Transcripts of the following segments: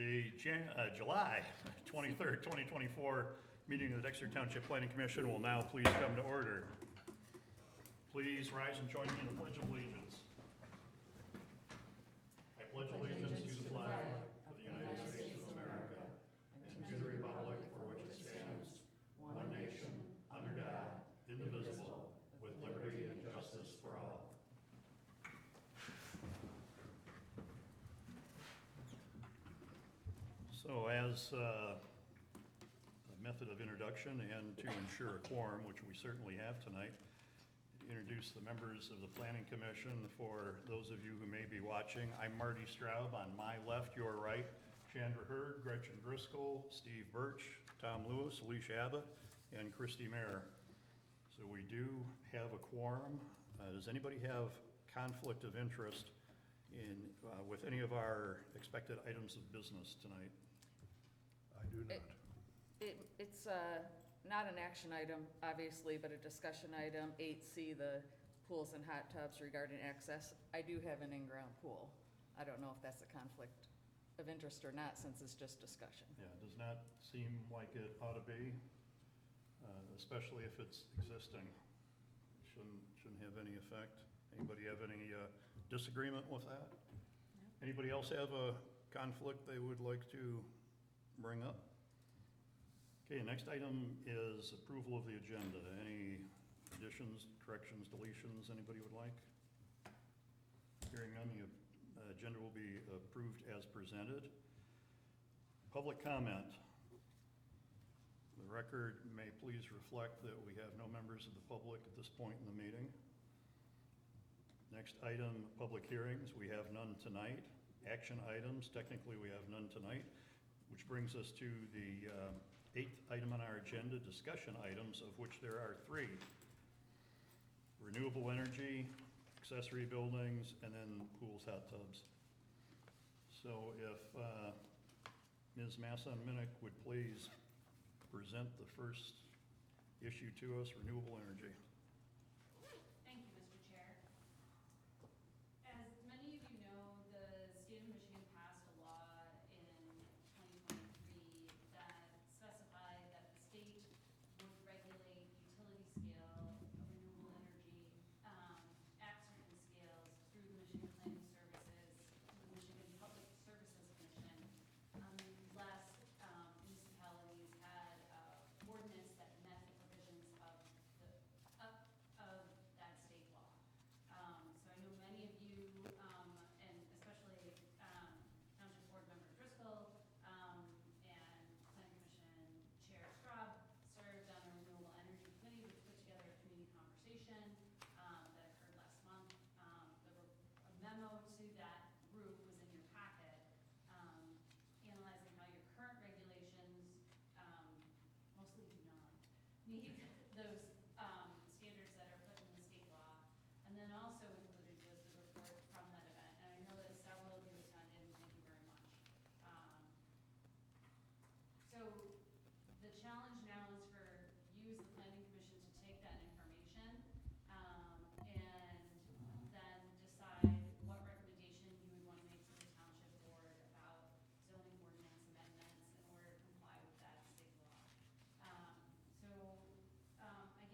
The July 23rd, 2024 meeting of the Dexter Township Planning Commission will now please come to order. Please rise and join me in the Pledge of Allegiance. I pledge allegiance to the flag of the United States of America and to the republic for which it stands, one nation, under God, indivisible, with liberty and justice for all. So as a method of introduction and to ensure a quorum, which we certainly have tonight, introduce the members of the Planning Commission. For those of you who may be watching, I'm Marty Straub. On my left, your right, Chandra Hurd, Gretchen Driscoll, Steve Birch, Tom Lewis, Alicia Abbott, and Christy Mayer. So we do have a quorum. Does anybody have conflict of interest in with any of our expected items of business tonight? I do not. It's not an action item, obviously, but a discussion item. 8C, the pools and hot tubs regarding access. I do have an in-ground pool. I don't know if that's a conflict of interest or not, since it's just discussion. Yeah, it does not seem like it ought to be, especially if it's existing. Shouldn't have any effect. Anybody have any disagreement with that? No. Anybody else have a conflict they would like to bring up? Okay, next item is approval of the agenda. Any additions, corrections, deletions anybody would like? Hearing none, the agenda will be approved as presented. Public comment. The record may please reflect that we have no members of the public at this point in the meeting. Next item, public hearings. We have none tonight. Action items, technically we have none tonight, which brings us to the eighth item on our agenda, discussion items, of which there are three. Renewable energy, accessory buildings, and then pools, hot tubs. So if Ms. Masson-Minnick would please present the first issue to us, renewable energy. Thank you, Mr. Chair. As many of you know, the state of Michigan passed a law in 2023 that specified that the state would regulate utility scale renewable energy at certain scales through the Michigan Planning Services, the Michigan Public Services Commission, unless municipalities had ordinance that met the provisions of that state law. So I know many of you, and especially Township Board Member Driscoll and Planning Commission Chair Straub served on a renewable energy committee, which put together a community conversation that occurred last month. A memo to that group was in your packet, analyzing how your current regulations mostly do not meet those standards that are put in the state law. And then also included was the report from that event. And I know that several of you attended, and thank you very much. So the challenge now is for you as the Planning Commission to take that information and then decide what recommendation you would want to make to the Township Board about zoning ordinance amendments in order to comply with that state law. So I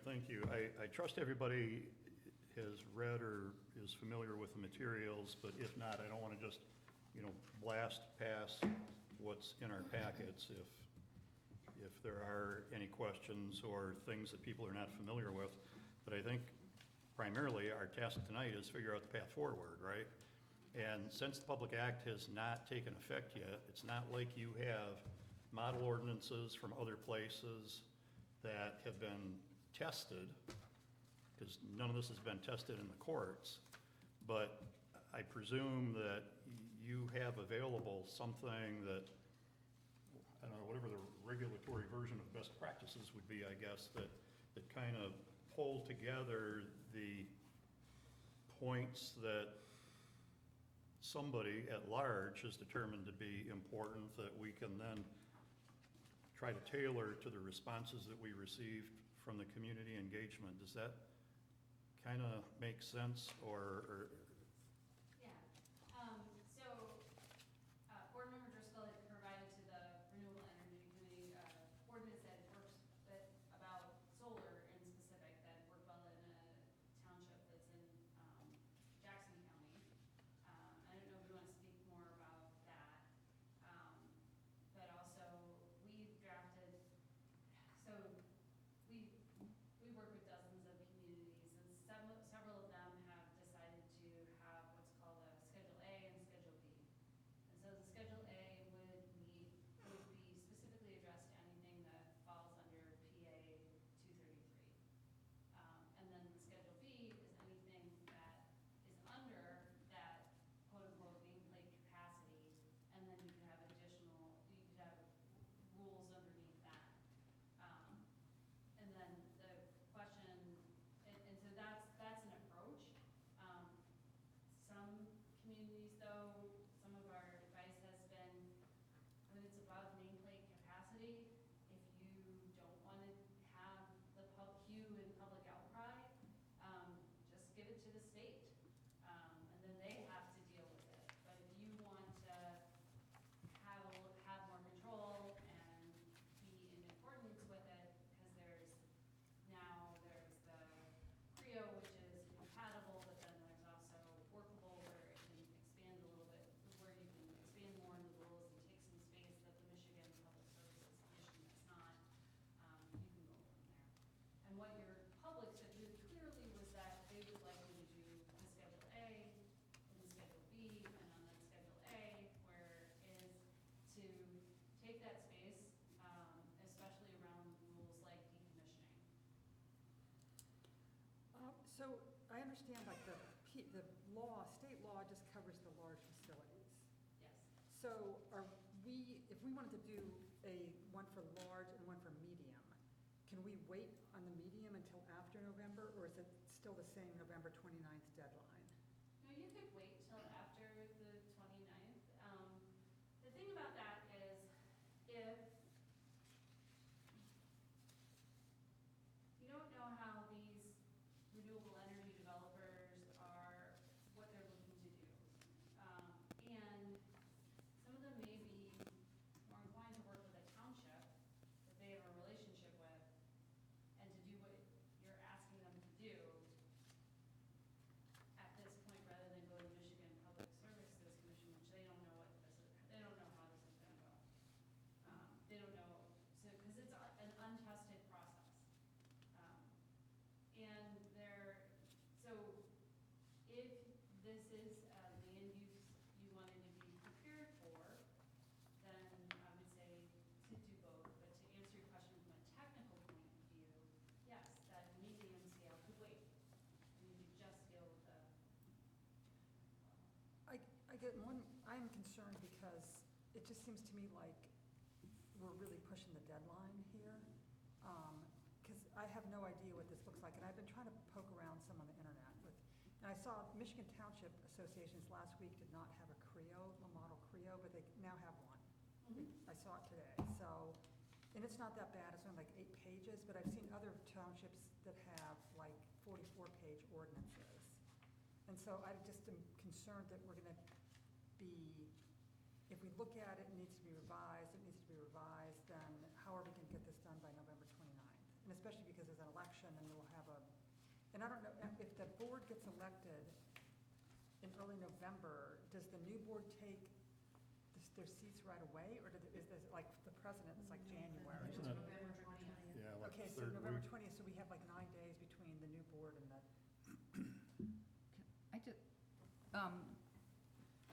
thank you. I trust everybody has read or is familiar with the materials, but if not, I don't want to just, blast past what's in our packets if there are any questions or things that people are not familiar with. But I think primarily our task tonight is figure out the path forward, right? And since the Public Act has not taken effect yet, it's not like you have model ordinances from other places that have been tested, because none of this has been tested in the courts. But I presume that you have available something that, I don't know, whatever the regulatory version of best practices would be, I guess, that kind of pull together the points that somebody at large has determined to be important, that we can then try to tailor to the responses that we received from the community engagement. Does that kind of make sense, or Yeah. So, Board Member Driscoll had provided to the Renewable Energy Committee, ordinance that works about solar in specific, that work well in a township that's in, Jackson County. I don't know if you want to speak more about that. But also, we've drafted, so we work with dozens of communities, and several of them have decided to have what's called a Schedule A and Schedule B. And so the Schedule A would be specifically addressed to anything that falls under PA 233. And then the Schedule B is anything that is under that quote-unquote nameplate capacity, and then you could have rules underneath that. And then the question, and so that's an approach. Some communities though, some of our advice has been, when it's above nameplate capacity, if you don't want to have the hue and public outcry, just give it to the state. And then they have to deal with it. But if you want to have more control and be in accordance with it, because there's the CREO, which is compatible, but then there's also workable, where it can expand a little bit, where you can expand more in the rules and take some space that the Michigan Public Services Commission does not. You can go from there. And what your public said really clearly was that they would like you to do the Schedule A and the Schedule B, and on that Schedule A, where is to take that space, especially around rules like decommissioning. So I understand like the law, state law just covers the large facilities. Yes. So if we wanted to do one for large and one for medium, can we wait on the medium until after November, or is it still the same November 29th deadline? No, you could wait till after the 29th. The thing about that is, if you don't know how these renewable energy developers are, what they're looking to do. And some of them may be more inclined to work with a township that they have a relationship with, and to do what you're asking them to do at this point, rather than go to Michigan Public Services Commission, which they don't know they don't know how this is gonna go. They don't know, so, because it's an untested process. And so if this is land use you wanted to be prepared for, then I would say to do both. But to answer your question from a technical point of view, yes, that medium scale could wait. And you could just deal with the, I'm concerned because it just seems to me like we're really pushing the deadline here. Because I have no idea what this looks like, and I've been trying to poke around some on the internet and I saw Michigan Township Associations last week did not have a model CREO, but they now have one. I saw it today, and it's not that bad, it's only like 8 pages, but I've seen other townships that have like 44-page ordinances. And so I just am concerned that we're gonna be, if we look at it, it needs to be revised, then how are we gonna get this done by November 29th? and especially because there's an election and we'll have a, and I don't know, if the board gets elected in early November, does the new board take their seats right away, or is this like the president, it's like January? Isn't it- November 20th. Yeah, like Okay, the so third November week. 20th, so we have like 9 days between the new board and the, I just,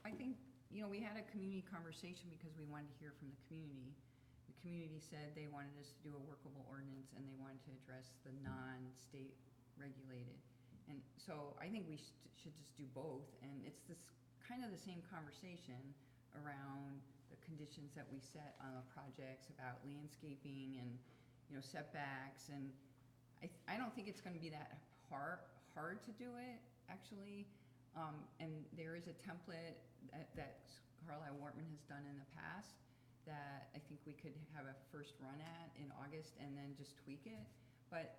I think, we had a community conversation because we wanted to hear from the community. The community said they wanted us to do a workable ordinance and they wanted to address the non-state regulated. And so I think we should just do both, and it's this, kind of the same conversation around the conditions that we set on the projects about landscaping and, setbacks, and I don't think it's gonna be that hard to do it, actually. And there is a template that Carlisle Wortman has done in the past that I think we could have a first run at in August and then just tweak it. But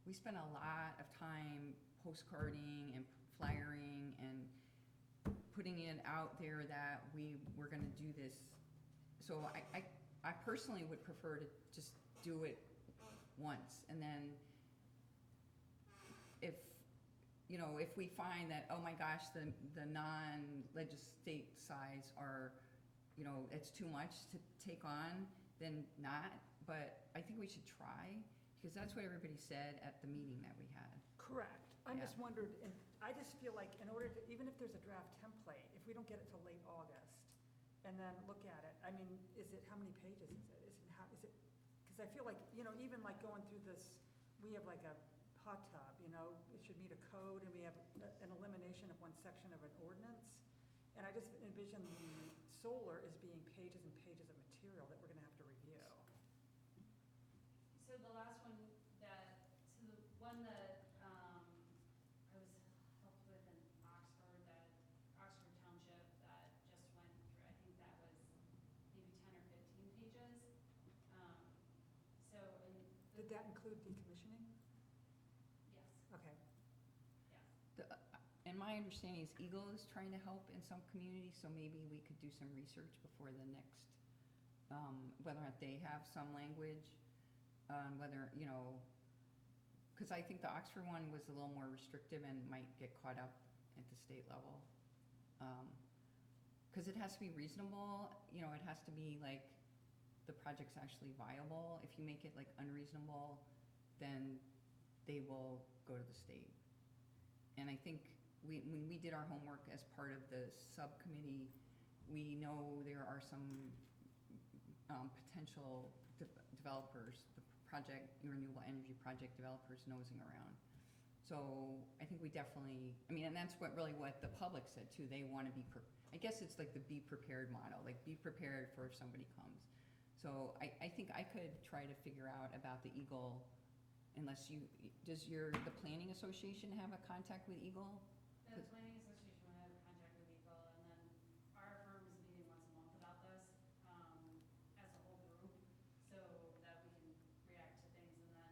we spent a lot of time postcarding and flyering and putting it out there that we were gonna do this. So I personally would prefer to just do it once, and then if we find that, oh my gosh, the non-legislate size are, it's too much to take on, then not. But I think we should try, because that's what everybody said at the meeting that we had. correct. I Yeah. just wondered, and I just feel like in order to, even if there's a draft template, if we don't get it till late August, and then look at it, I mean, how many pages is it? Because I feel like, even like going through this, we have like a hot tub, it should meet a code, and we have an elimination of one section of an ordinance. And I just envision the solar as being pages and pages of material that we're gonna have to review. So the last one so the one that, I was helped with in Oxford, Oxford Township that just went through, I think that was maybe 10 or 15 pages. Did that include decommissioning? Yes, Okay. yes. And my understanding is Eagle is trying to help in some communities, so maybe we could do some research before the next, whether or not they have some language, whether, because I think the Oxford one was a little more restrictive and might get caught up at the state level. Because it has to be reasonable, it has to be like, the project's actually viable. If you make it like unreasonable, then they will go to the state. And I think when we did our homework as part of the subcommittee, we know there are some potential developers, the project, renewable energy project developers nosing around. So I think we definitely, and that's what the public said too. They want to be, I guess it's like the be prepared model, like be prepared for if somebody comes. So I think I could try to figure out about the Eagle, unless does the Planning Association have a contact with Eagle? The Planning Association would have a contact with Eagle, and then our firm is meeting once a month about this, as a whole group, so that we can react to things, and then,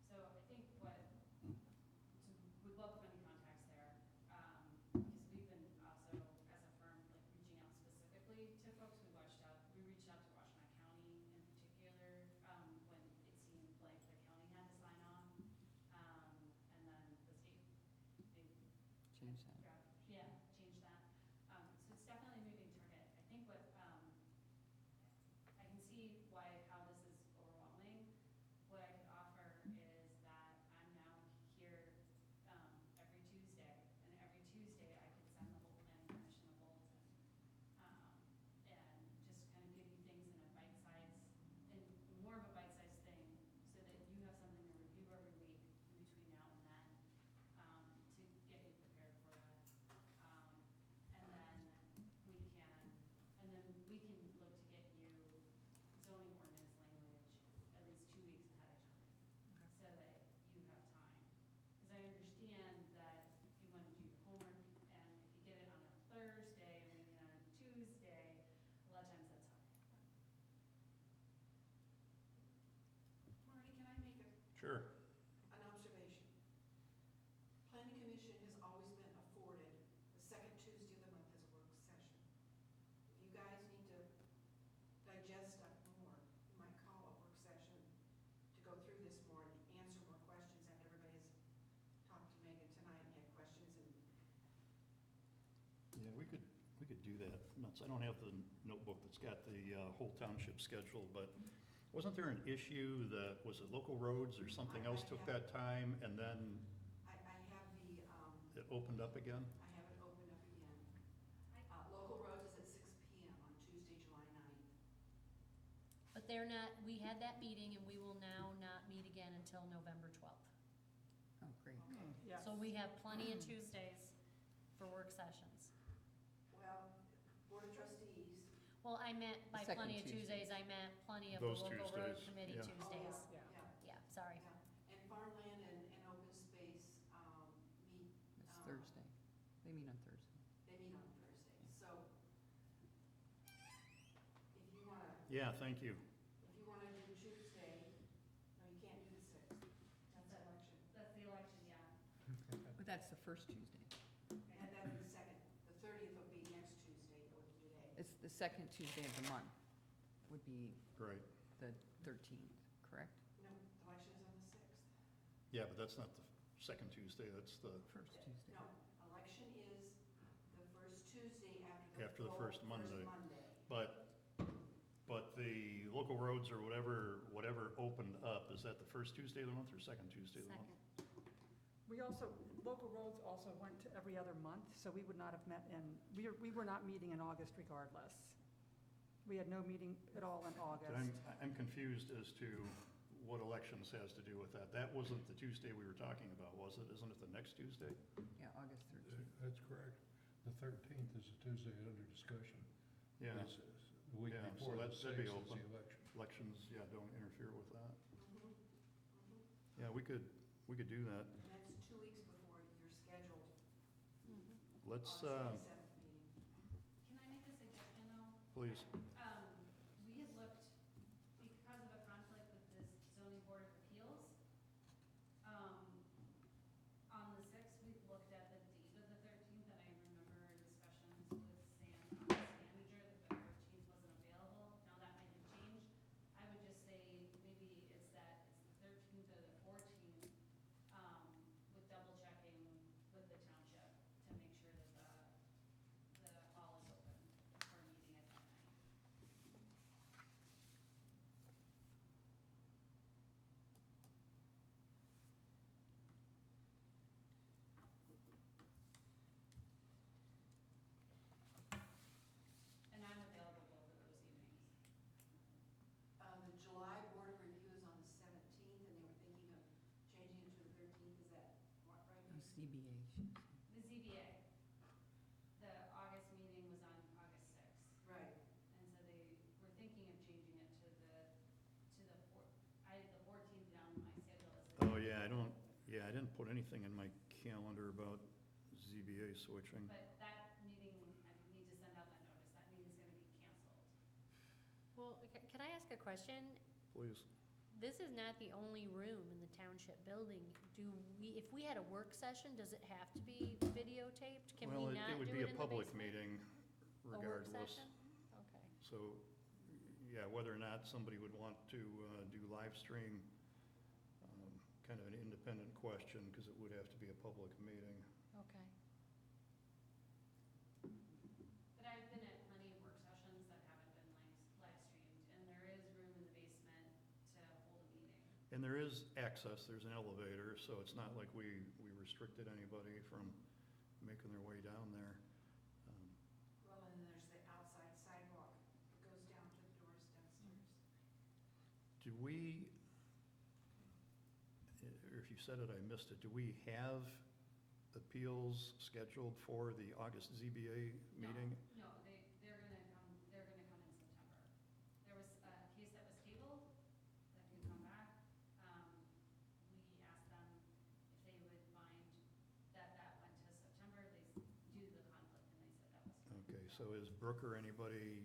so I think we'd welcome any contacts there, because we've been also, as a firm, like reaching out specifically to folks. We reached out to Washtenaw County in particular, when it seemed like the county had to sign on, and then the state, they Change that. change that. So it's definitely a moving target. I think I can see how this is overwhelming. What I could offer is that I'm now here, every Tuesday, and every Tuesday I could send the whole planning commission a bulletin. And just kind of give you things in a bite-size, and more of a bite-sized thing, so that you have something to review every week in between now and then, to get you prepared for that. And then we can look to get you zoning ordinance language at least 2 weeks ahead of time, so that you have time. Because I understand that if you want to do your homework, and if you get it on a Thursday, and maybe on a Tuesday, a lot of times that's hard. Marty, can I make Sure. an observation? Planning Commission has always been afforded the second Tuesday of the month as a work session. If you guys need to digest stuff more, you might call a work session do that. Nuts, I don't have the notebook that's got the whole township schedule, but wasn't there an issue that, was it local roads or something else took that time and then I have the, it opened up again? I have it opened up again. Local roads is at 6 PM on Tuesday, July 9th. But they're not, we had that meeting and we will now not meet again until November 12th. Oh, great. Yes. So we have plenty of Tuesdays for work sessions. Well, Board of Trustees, Well, I meant, by Second plenty of Tuesday. Tuesdays, I meant plenty of the Those local road Tuesdays, committee yeah. Tuesdays. Yeah. yeah, Yeah, sorry. yeah. And farmland and open space, meet, It's Thursday. They meet on Thursday. they meet on Thursday. So if you wanna, Yeah, thank you. if you wanna do Tuesday, no, you can't do the 6th. That's election. That's the election, yeah. But that's the first Tuesday. And that's the second. The 30th will be next Tuesday or today. It's the second Tuesday of the month would be Right. the 13th, correct? No, election is on the 6th. Yeah, but that's not the second Tuesday, that's the, First Tuesday. No, election is the first Tuesday after After the full first Monday. Monday. but the local roads or whatever opened up, is that the first Tuesday of the month or second Tuesday of the month? Second. We also, local roads also went to every other month, so we would not have met in, we were not meeting in August regardless. We had no meeting at all in August. I'm confused as to what elections has to do with that. That wasn't the Tuesday we were talking about, was it? Isn't it the next Tuesday? Yeah, August 13th. That's correct. The 13th is a Tuesday under discussion. Yeah, It's the week Yeah, so before the that'd be 6th is open. the election. elections, yeah, don't interfere with that. Mhm, mhm. Yeah, we could do that. And that's 2 weeks before your scheduled Let's, August 27th meeting. Can I make a suggestion though? please, We had looked, because of a conflict with this zoning board of appeals, on the 6th, we looked at the date of the 13th, and I remember discussions with Sam, our manager, that the 13th wasn't available. Now, that might have changed. I would just say maybe it's that, it's the 13th or the 14th, with double checking with the township to make sure that the hall is open for a meeting at that night. And I'm available both of those evenings. The July Board of Review is on the 17th, and they were thinking of changing it to the 13th. Is that right? Oh, CBA. The ZBA, the August meeting was on August 6th. Right. And so they were thinking of changing it to I had the 14th down on my schedule as the. oh, yeah, I didn't put anything in my calendar about ZBA switching. But that meeting, I need to send out that notice, that meeting's gonna be canceled. Well, can I ask a question? Please. This is not the only room in the township building. If we had a work session, does it have to be videotaped? Can Well, we not it do would it be in a the public basement? meeting A work regardless. session? Okay. So, yeah, whether or not somebody would want to do live stream, kind of an independent question, because it would have to be a public meeting. Okay. But I've been at plenty of work sessions that haven't been live streamed, and there is room in the basement to hold a meeting. And there is access, there's an elevator, so it's not like we restricted anybody from making their way down there. Well, and then there's the outside sidewalk that goes down to the doors downstairs. Do we, or if you said it, I missed it, do we have appeals scheduled for the August ZBA meeting? No, they're gonna come in September. There was a case that was tabled that can come back. We asked them if they would find that went to September, due to the conflict, and they said that was. Okay, so is Brooke or anybody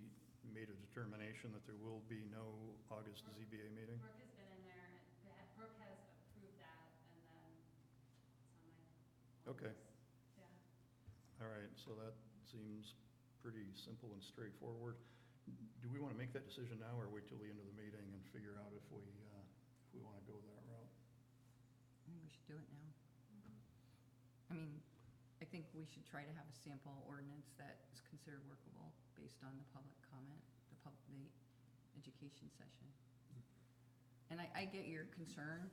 made a determination that there will be no August ZBA meeting? Brooke has been in there, and Brooke has approved that, and then it's on my. Okay. Yeah. All right, so that seems pretty simple and straightforward. Do we want to make that decision now, or wait till the end of the meeting and figure out if we want to go that route? I think we should do it now. I mean, I think we should try to have a sample ordinance that is considered workable based on the public comment, the education session. And I get your concern.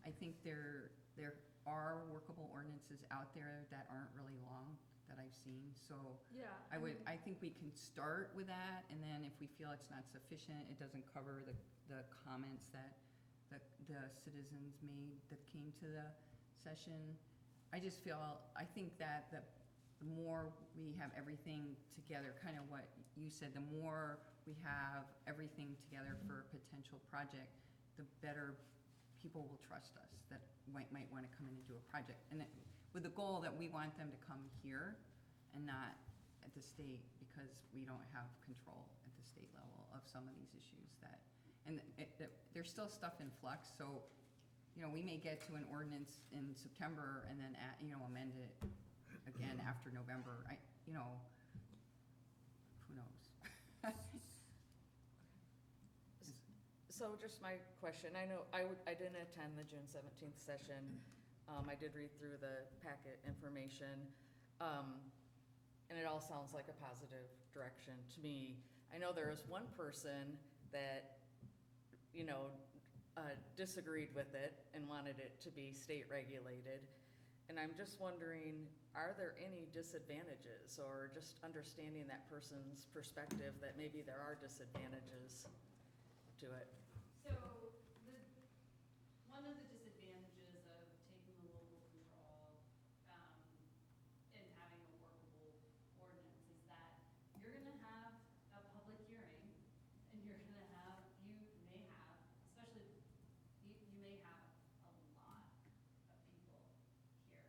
I think there are workable ordinances out there that aren't really long that I've seen, so Yeah. I think we can start with that, and then if we feel it's not sufficient, it doesn't cover the comments that the citizens made that came to the session. I think that the more we have everything together, kind of what you said, the more we have everything together for a potential project, the better people will trust us that might want to come in and do a project. And with the goal that we want them to come here and not at the state, because we don't have control at the state level of some of these issues and there's still stuff in flux, so, we may get to an ordinance in September and then, amend it again after November. Who knows? So just my question, I know, I didn't attend the June 17th session. I did read through the packet information. And it all sounds like a positive direction to me. I know there was one person that, disagreed with it and wanted it to be state regulated. And I'm just wondering, are there any disadvantages, or just understanding that person's perspective that maybe there are disadvantages to it? So, one of the disadvantages of taking the local control, and having a workable ordinance is that you're gonna have a public hearing, and you may have, especially, you may have a lot of people here with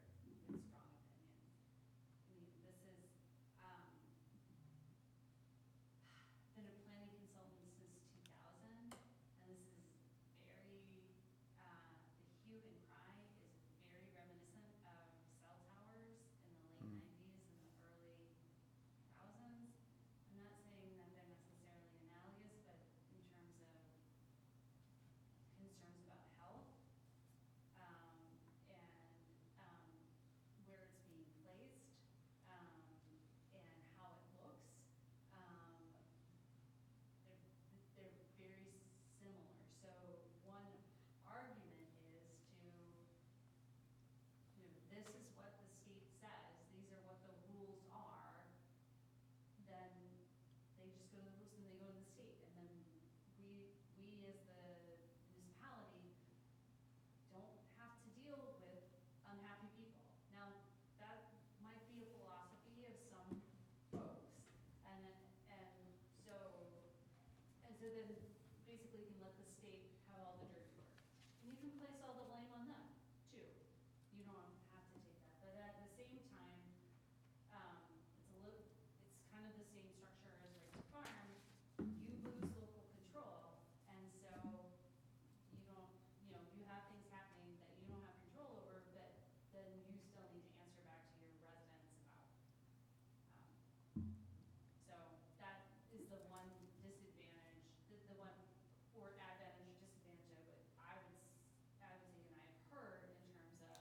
strong opinions. I mean, this is, been a planning consultant since 2000, and this is very, the hue and cry is very reminiscent of cell towers in the late 90s and the early 2000s. I'm not saying that they're necessarily analogous, but in terms of concerns about health, and where it's being placed, and how it looks, they're very similar. So one argument is this is what the state says, these are what the rules are, then they just go to the rules and they go to the state. And then we as the municipality don't have to deal with unhappy people. Now, that might be a philosophy of some folks, and so then basically you can let the state have all the dirty work. And you can place all the blame on them, too. You don't have to take that, but at the same time, it's kind of the same structure as Right to Farm. You lose local control, and so you don't, you have things happening that you don't have control over, but then you still need to answer back to your residents about. So that is the one disadvantage, the one, or advantage or disadvantage of it, I would say, and I've heard in terms of,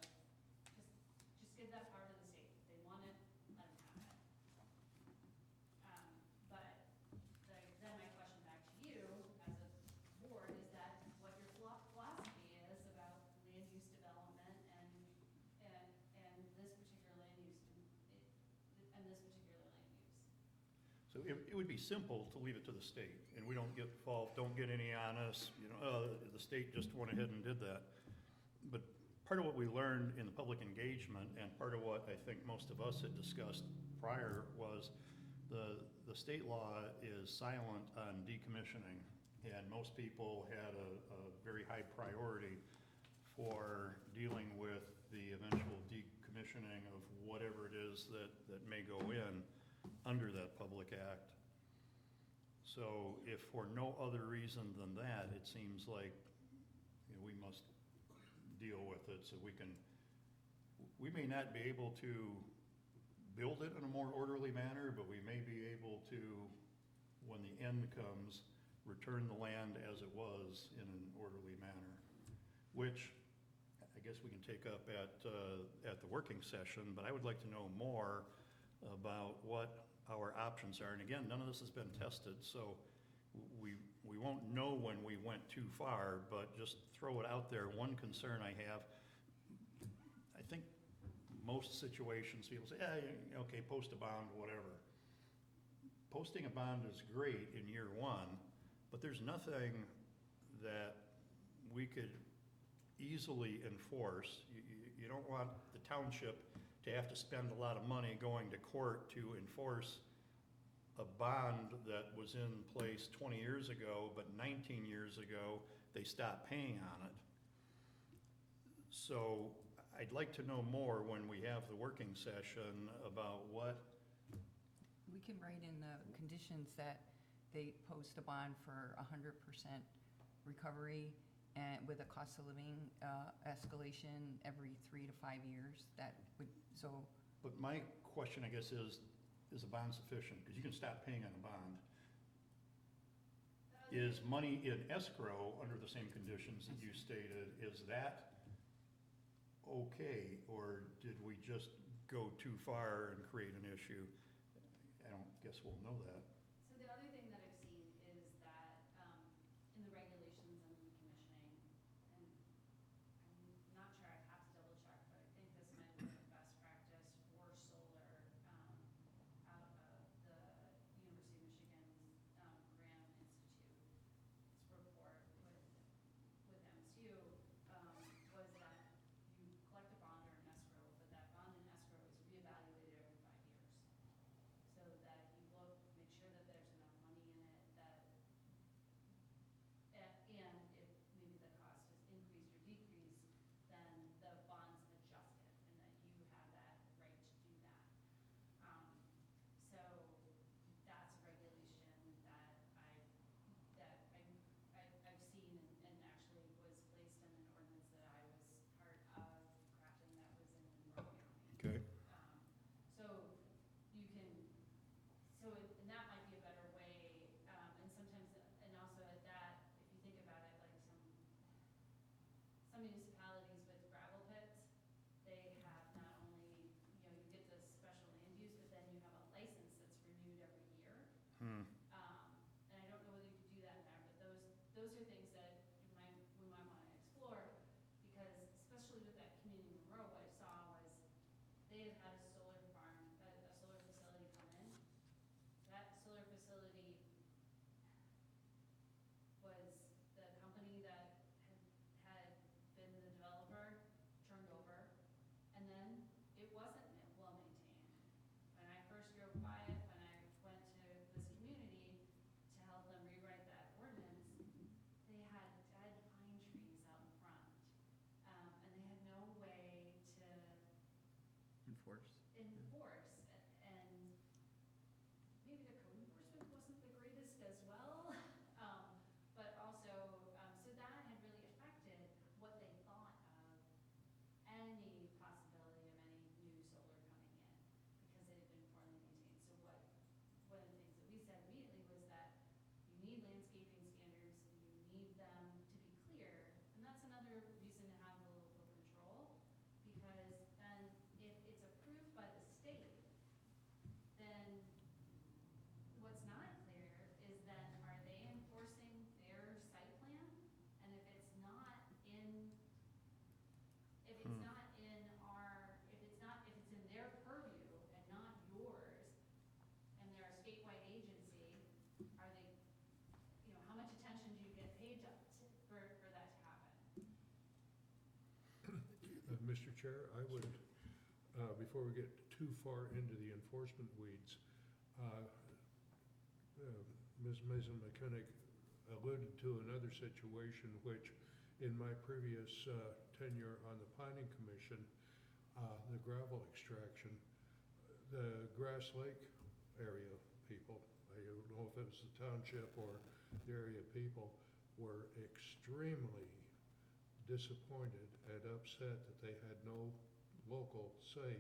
just give that power to the state. If they want it, let them have it. But then my question back to you as a board is that what your philosophy is about land use development and this particular land use, and this particular land use. So it would be simple to leave it to the state, and we don't get involved, don't get any on us, the state just went ahead and did that. But part of what we learned in the public engagement, and part of what I think most of us had discussed prior, was the state law is silent on decommissioning, and most people had a very high priority for dealing with the eventual decommissioning of whatever it is that may go in under that public act. So if for no other reason than that, it seems like we must deal with it so we may not be able to build it in a more orderly manner, but we may be able to, when the end comes, return the land as it was in an orderly manner, which I guess we can take up at the working session, but I would like to know more about what our options are. And again, none of this has been tested, so we won't know when we went too far, but just throw it out there. One concern I have, I think most situations, people say, yeah, okay, post a bond, whatever. Posting a bond is great in year one, but there's nothing that we could easily enforce. You don't want the township to have to spend a lot of money going to court to enforce a bond that was in place 20 years ago, but 19 years ago, they stopped paying on it. So I'd like to know more when we have the working session about what, We can write in the conditions that they post a bond for 100% recovery and with a cost of living escalation every 3 to 5 years. That would, so, but my question, I guess, is a bond sufficient? Because you can stop paying on a bond. Is money in escrow under the same conditions that you stated, is that okay? Or did we just go too far and create an issue? I don't guess we'll know that. So the other thing that I've seen is that, in the regulations and the commissioning, and I'm not sure, I have to double check, but I think this might be the best practice for solar, out of the University of Michigan's, Graham Institute's report with MSU, was that you collect a bond or an escrow, but that bond and escrow is reevaluated every 5 years. So that you look, make sure that there's enough money in it that, and if maybe the cost has increased or decreased, then the bond's adjusted and that you have that right to do that. So that's a regulation that I've seen and actually was placed in an ordinance that I was part of crafting that was in Monroe County. Okay. So you can, and that might be a better way, and sometimes, and also at that, if you think about it, like some municipalities with gravel pits, they have not only, you get the special land use, but then you have a license that's renewed every year. Hmm. And I don't know whether you could do that in there, but those are things that we might wanna explore, because especially with that community in Monroe, what I saw was they had had a solar farm, a solar facility come in. That solar facility was the company that had been the developer turned over, and then it wasn't well maintained. When I first drove by it, when I went to this community to help them rewrite that ordinance, they had dead pine trees out in front. And they had no way to enforce. enforce, and maybe the code enforcement wasn't the greatest as well. But also, so that had really affected what they thought of any possibility of any new solar coming in, because it had been poorly maintained. So one of the things that we said immediately was that you need landscaping standards, you need them to be clear, and that's another reason to have the local control, because then if it's approved by the state, then what's not clear is then are they enforcing their site plan? And if it's not in, if it's Hmm. not in our, if it's in their purview and not yours, and they're a statewide agency, are they, how much attention do you get paid for that to happen? Mr. Chair, I would, before we get too far into the enforcement weeds, Ms. Mason McKinnick alluded to another situation which, in my previous tenure on the planning commission, the gravel extraction, the Grass Lake area people, I don't know if it was the township or the area people, were extremely disappointed and upset that they had no local say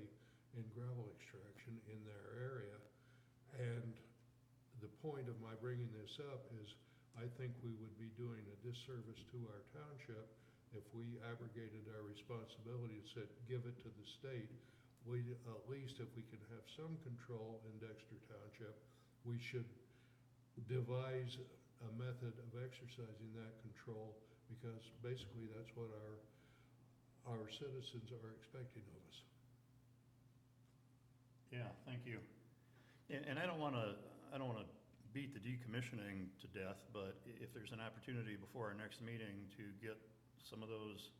in gravel extraction in their area. And the point of my bringing this up is I think we would be doing a disservice to our township If we abrogated our responsibility and said, give it to the state, we, at least if we can have some control in Dexter Township, we should devise a method of exercising that control, because basically that's what our citizens are expecting of us. Yeah, thank you. And I don't wanna beat the decommissioning to death, but if there's an opportunity before our next meeting to get some of those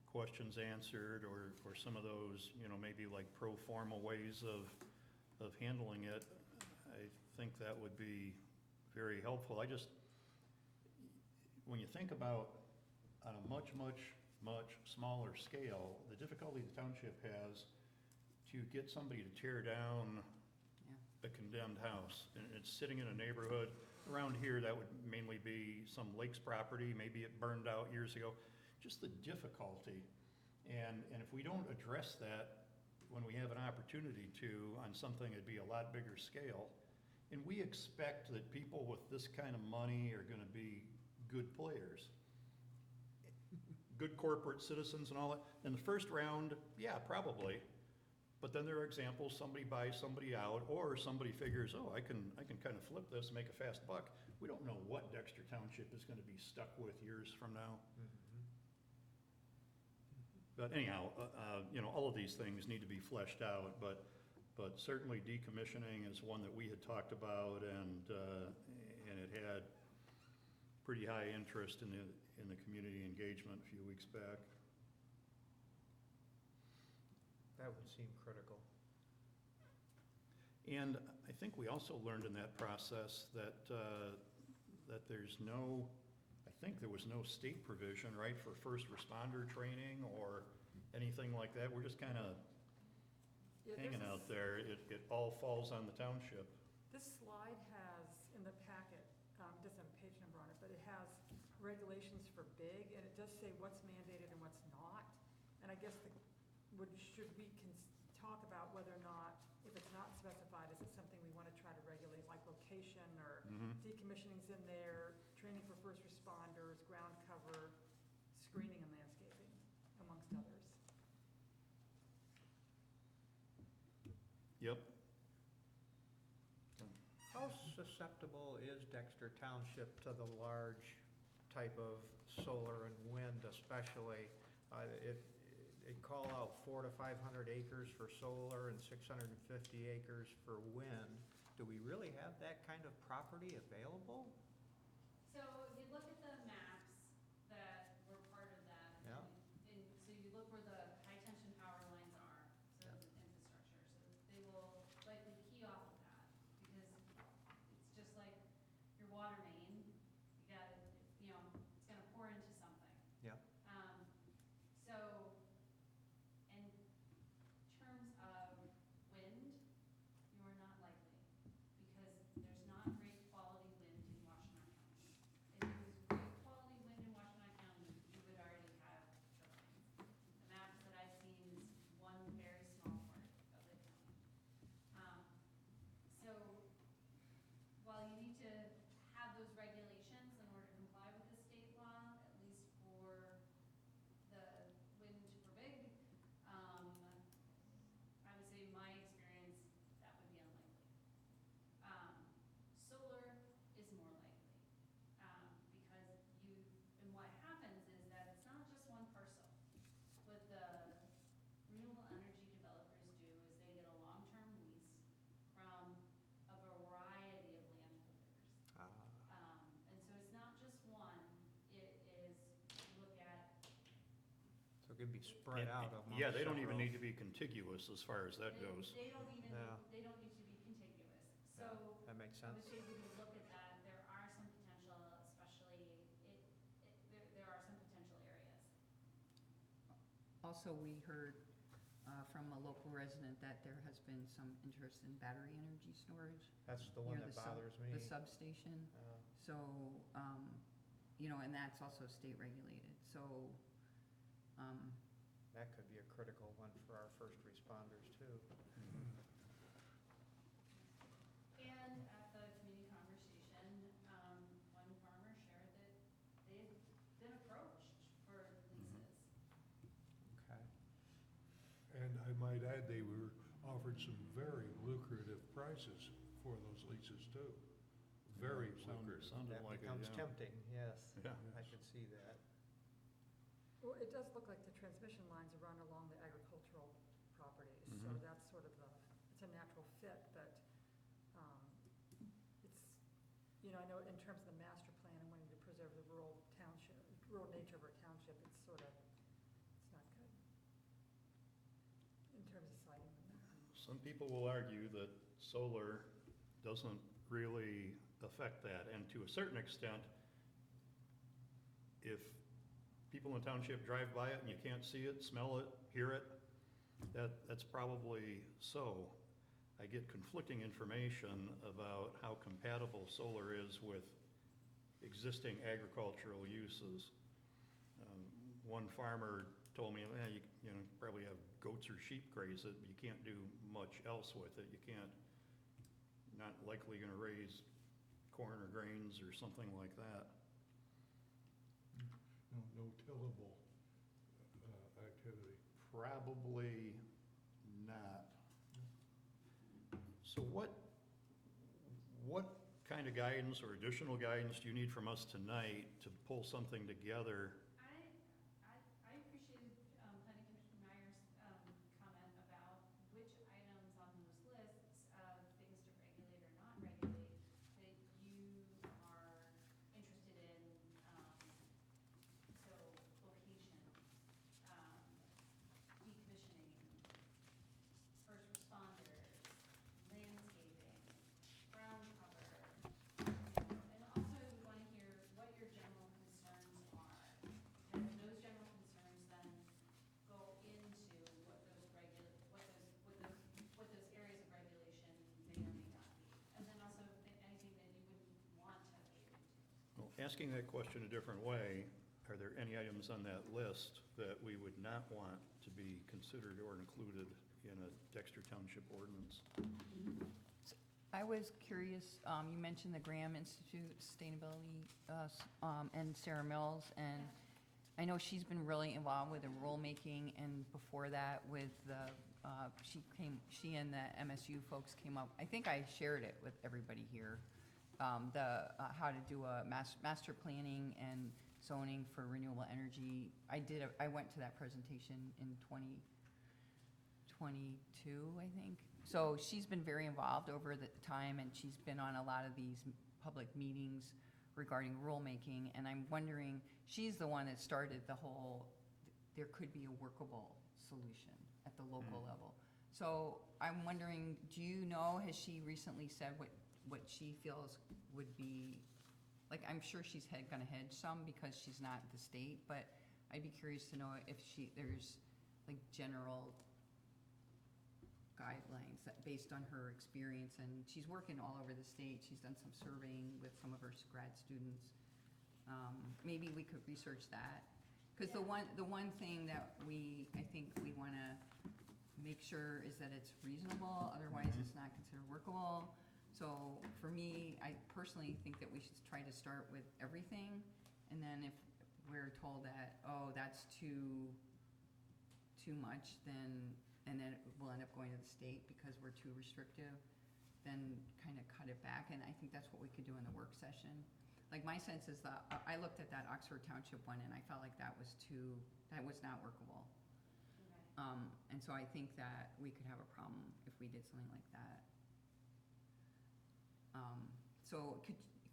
questions answered, or some of those, maybe like pro forma ways of handling it, I think that would be very helpful. When you think about on a much, much, much smaller scale, the difficulty the township has to get somebody to tear down a condemned house, and it's sitting in a neighborhood. Around here, that would mainly be some lakes property, maybe it burned out years ago. Just the difficulty, and if we don't address that when we have an opportunity to, on something that'd be a lot bigger scale, and we expect that people with this kind of money are gonna be good players, good corporate citizens and all that, in the first round, yeah, probably. But then there are examples, somebody buys somebody out, or somebody figures, oh, I can kind of flip this and make a fast buck. We don't know what Dexter Township is gonna be stuck with years from now. But anyhow, all of these things need to be fleshed out, but certainly decommissioning is one that we had talked about, and it had pretty high interest in the community engagement a few weeks back. That would seem critical. And I think we also learned in that process that there was no state provision, right, for first responder training or anything like that. We're just kind of hanging out there. It all falls on the township. This slide has, in the packet, doesn't have a page number on it, but it has regulations for big, and it does say what's mandated and what's not. And I guess should we talk about whether or not, if it's not specified, is it something we want to try to regulate, like location, or decommissioning's in there, training for first responders, ground cover, screening and landscaping, amongst others. Yep. How susceptible is Dexter Township to the large type of solar and wind especially? They call out 400 to 500 acres for solar and 650 acres for wind. Do we really have that kind of property available? So if you look at the maps that were part of that, Yeah. and so you look where the high tension power lines are, so the infrastructure, so they will likely key off of that, because it's just like your water main, you got it, it's gonna pour into something. Yeah. So in terms of wind, you are not likely, because there's not great quality wind in Washtenaw County. If it was great quality wind in Washtenaw County, you would already have turbines. The maps that I've seen is one very small part of the county. So while you need to have those regulations in order to comply with the state law, at least for the wind for big, I would say in my experience, that would be unlikely. Solar is more likely, because and what happens is that it's not just one parcel. What the renewable energy developers do is they get a long-term lease from a variety of landholders. And so it's not just one, it is, look at, So it can be spread out amongst Yeah, they don't even several. need to be contiguous as far as that goes. they don't even, Yeah. they don't need to be contiguous. So That makes sense. obviously, when you look at that, there are some potential, especially, there are some potential areas. Also, we heard from a local resident that there has been some interest in battery energy storage That's the one near that the bothers me. the substation. So, and that's also state regulated, so, That could be a critical one for our first responders too. And at the community conversation, one farmer shared that they had been approached for leases might add, they were offered some very lucrative prices for those leases too. Very lucrative. Sounded That like it, becomes yeah. tempting, yes. Yeah. I could see that. Well, it does look like the transmission lines run along the agricultural properties, so Mhm. that's sort of it's a natural fit, but it's, I know in terms of the master plan and wanting to preserve the rural township, rural nature of our township, it's not good in terms of siting them there. Some people will argue that solar doesn't really affect that, and to a certain extent, if people in the township drive by it and you can't see it, smell it, hear it, that's probably so. I get conflicting information about how compatible solar is with existing agricultural uses. One farmer told me, you probably have goats or sheep graze it, but you can't do much else with it. You can't, not likely gonna raise corn or grains or something like that. No tillable activity. Probably not. So what kind of guidance or additional guidance do you need from us tonight to pull something together? I appreciated Planning Commissioner Meyer's comment about which items on those lists of things to regulate or not regulate that you are interested in. So location, decommissioning, first responders, landscaping, ground cover. And also we want to hear what your general concerns are. And those general concerns then go into what those areas of regulation may or may not be. And then also anything that you wouldn't want to wade into. Well, asking that question a different way, are there any items on that list that we would not want to be considered or included in a Dexter Township ordinance? I was curious, you mentioned the Graham Institute Sustainability, and Sarah Mills, and I know she's been really involved with the rulemaking, and before that with the, she and the MSU folks came up, I think I shared it with everybody here, how to do a master planning and zoning for renewable energy. I went to that presentation in 2022, I think. So she's been very involved over the time, and she's been on a lot of these public meetings regarding rulemaking, and I'm wondering, she's the one that started the whole, there could be a workable solution at the local level. So I'm wondering, do you know, has she recently said what she feels would be, like, I'm sure she's gonna hedge some because she's not the state, but I'd be curious to know if there's like general guidelines that based on her experience, and she's working all over the state. She's done some surveying with some of her grad students. Maybe we could research that. Because the one thing that I think we wanna make sure is that it's reasonable, otherwise it's not considered workable. So for me, I personally think that we should try to start with everything, and then if we're told that, oh, that's too much, then we'll end up going to the state because we're too restrictive, then kind of cut it back, and I think that's what we could do in the work session. Like, my sense is that, I looked at that Oxford Township one, and I felt like that was not workable. Okay. And so I think that we could have a problem if we did something like that. So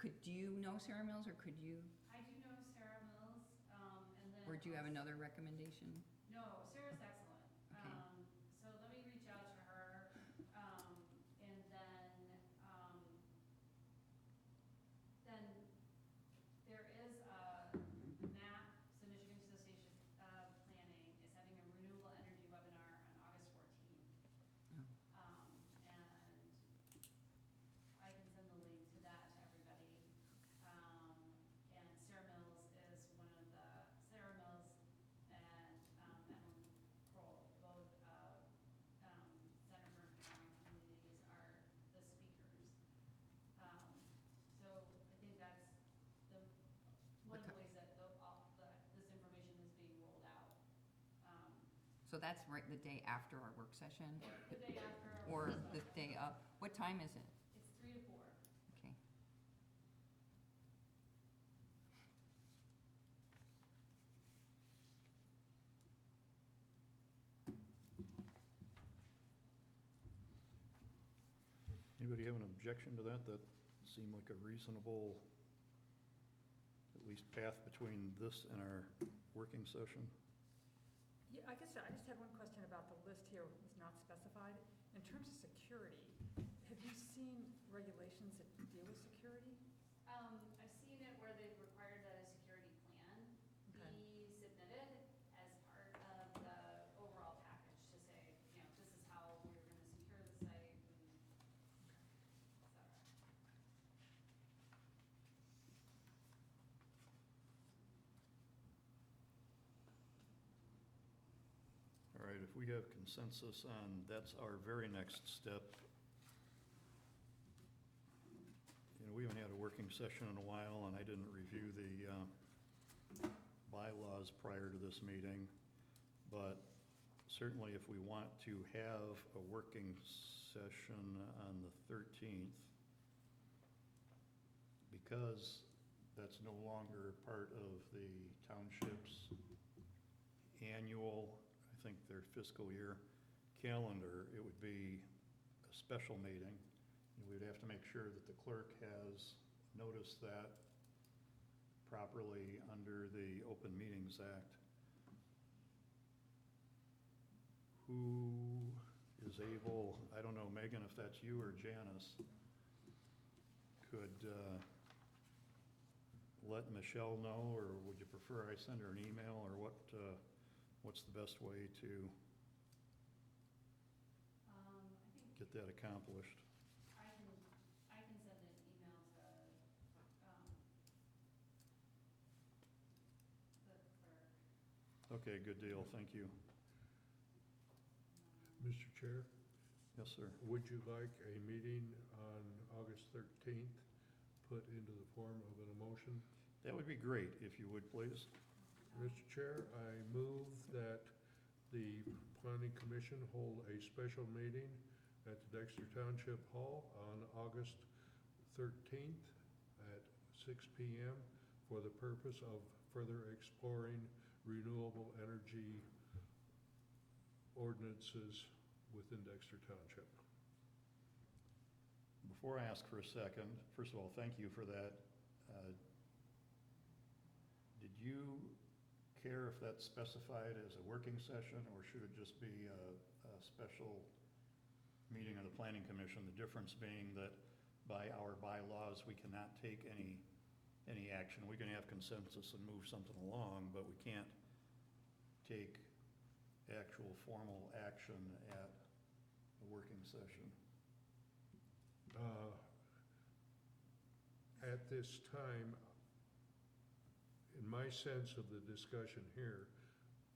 do you know Sarah Mills, or could you, I do know Sarah Mills, and then. or do you have another recommendation? No, Sarah's excellent. Okay. So let me reach out to her, and then there is a MAP, so Michigan Association of Planning is having a renewable energy webinar on August 14th. Oh. And I can send the link to that to everybody. And Sarah Mills is Sarah Mills and Emily Kroll So that's right the day after our work session? The day after. Or the day of? What time is it? It's 3 to 4. Okay. Anybody have an objection to that? That seemed like a reasonable, at least path between this and our working session? Yeah, I guess I just had one question about the list here, was not specified. In terms of security, have you seen regulations that deal with security? I've seen it where they've required that a security plan Okay. be submitted as part of the overall package to say, this is how we're gonna secure the site and et cetera. All right, if we have consensus on, that's our very next step. We haven't had a working session in a while, and I didn't review the bylaws prior to this meeting. But certainly if we want to have a working session on the 13th, because that's no longer part of the township's annual, I think their fiscal year calendar, it would be a special meeting. We'd have to make sure that the clerk has noticed that properly under the Open Meetings Act. Who is able, I don't know, Megan, if that's you or Janice, could let Michelle know, or would you prefer I send her an email, or what's the best way to I think get that accomplished? I can send an email to, the clerk. Okay, good deal, thank you. Mr. Chair, Yes, sir. would you like a meeting on August 13th put into the form of an emotion? That would be great, if you would, please. Mr. Chair, I move that the Planning Commission hold a special meeting at the Dexter Township Hall on August 13th at 6 PM for the purpose of further exploring renewable energy ordinances within Dexter Township. Before I ask for a second, first of all, thank you for that. Did you care if that's specified as a working session, or should it just be a special meeting of the Planning Commission? The difference being that by our bylaws, we cannot take any action. We can have consensus and move something along, but we can't take actual formal action at a working session. At this time, in my sense of the discussion here,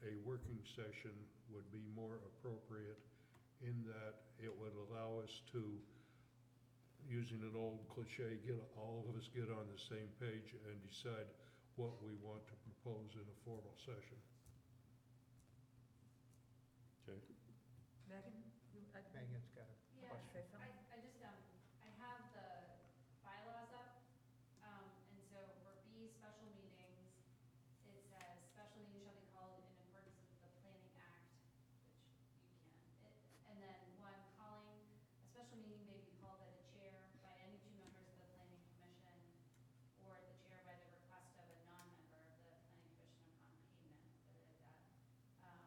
a working session would be more appropriate in that it would allow us to, using an old cliche, all of us get on the same page and decide what we want to propose in a formal session. Okay. Megan? Megan's got a Yeah, Say something? I just, I have the bylaws up, and so for B, special meetings, it says, special meeting shall be called in accordance with the Planning Act, which you can. And then one, calling, a special meeting may be called by the chair, by any two members of the Planning Commission, or the chair by the request of a non-member of the Planning Commission upon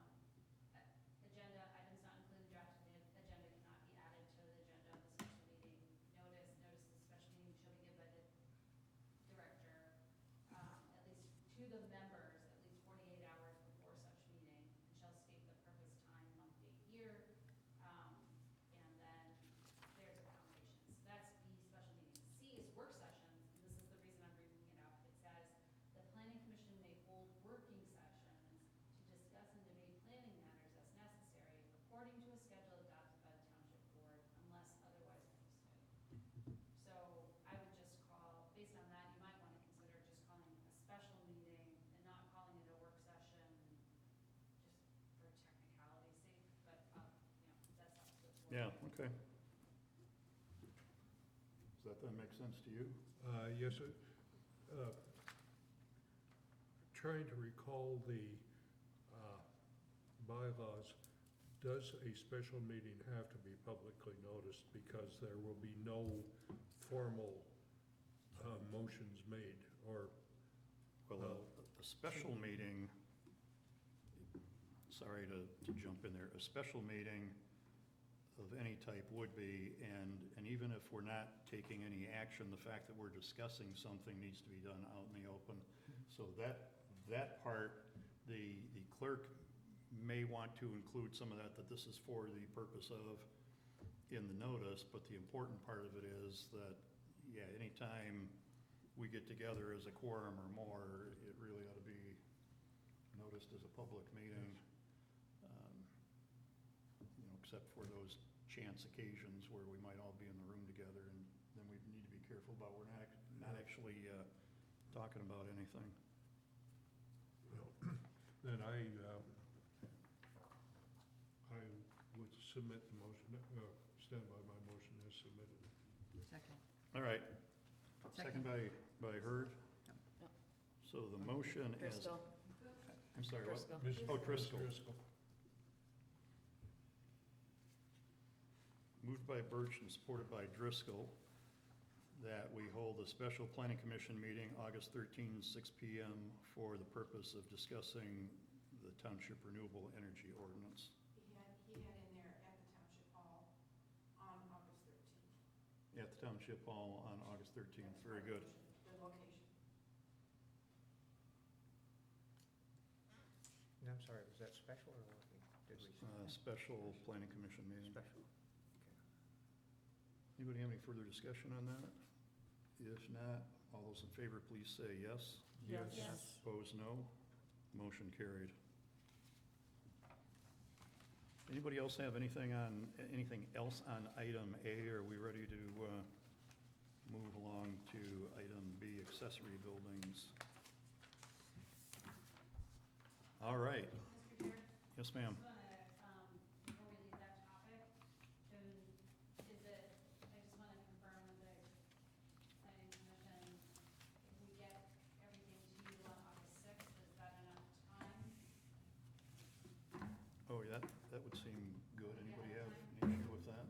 payment, agenda items not included in the draft agenda cannot be added to the agenda of the Yeah, okay. Does that then make sense to you? Yes, trying to recall the bylaws, does a special meeting have to be publicly noticed? Because there will be no formal motions made, or, Well, a special meeting, sorry to jump in there, a special meeting of any type would be, and even if we're not taking any action, the fact that we're discussing something needs to be done out in the open. So that part, the clerk may want to include some of that this is for the purpose of in the notice, but the important part of it is that, yeah, anytime we get together as a quorum or more, it really ought to be noticed as a public meeting. Except for those chance occasions where we might all be in the room together, and then we need to be careful about we're not actually talking about anything. then I would submit the motion, stand by my motion as submitted. Second. All right. Second by Hurd. Yep. So the motion is, Driscoll. I'm sorry, what? Driscoll. Oh, Driscoll. Driscoll. Moved by Birch and supported by Driscoll, that we hold a special planning commission meeting August 13, 6 PM for the purpose of discussing the township renewable energy ordinance. He had in there at the township hall on August 13th. At the township hall on August 13th, very good. The location. And I'm sorry, was that special or what did we say? Special planning commission meeting. Special. Anybody have any further discussion on that? If not, all those in favor, please say yes. Yes. Yes. Opposed, no. Motion carried. Anybody else have anything else on item A? Are we ready to move along to item B, accessory buildings? All right. Mr. Chair? Yes, ma'am. Just wanna, before we leave that topic, I just wanna confirm with the planning commission, if we get everything to you on August 6th, is that enough time? Oh, that would seem good. Anybody have an issue with that?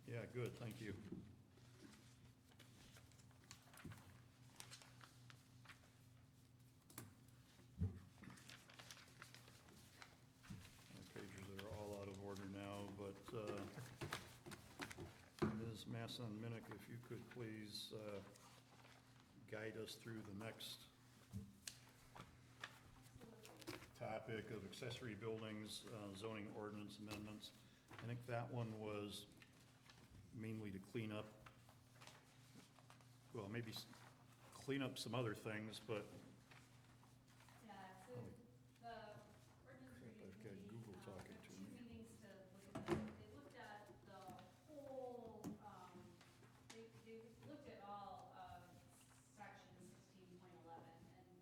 Yeah, good, thank you. My pages are all out of order now, but Ms. Masson-Minnick, if you could please guide us through the next topic of accessory buildings, zoning ordinance amendments. I think that one was mainly to clean up, well, maybe clean up some other things, but Yeah, so the ordinance review I've got committee, Google talking had to two me. meetings to look at this. They looked at the whole, they looked at all of section 16.11, and,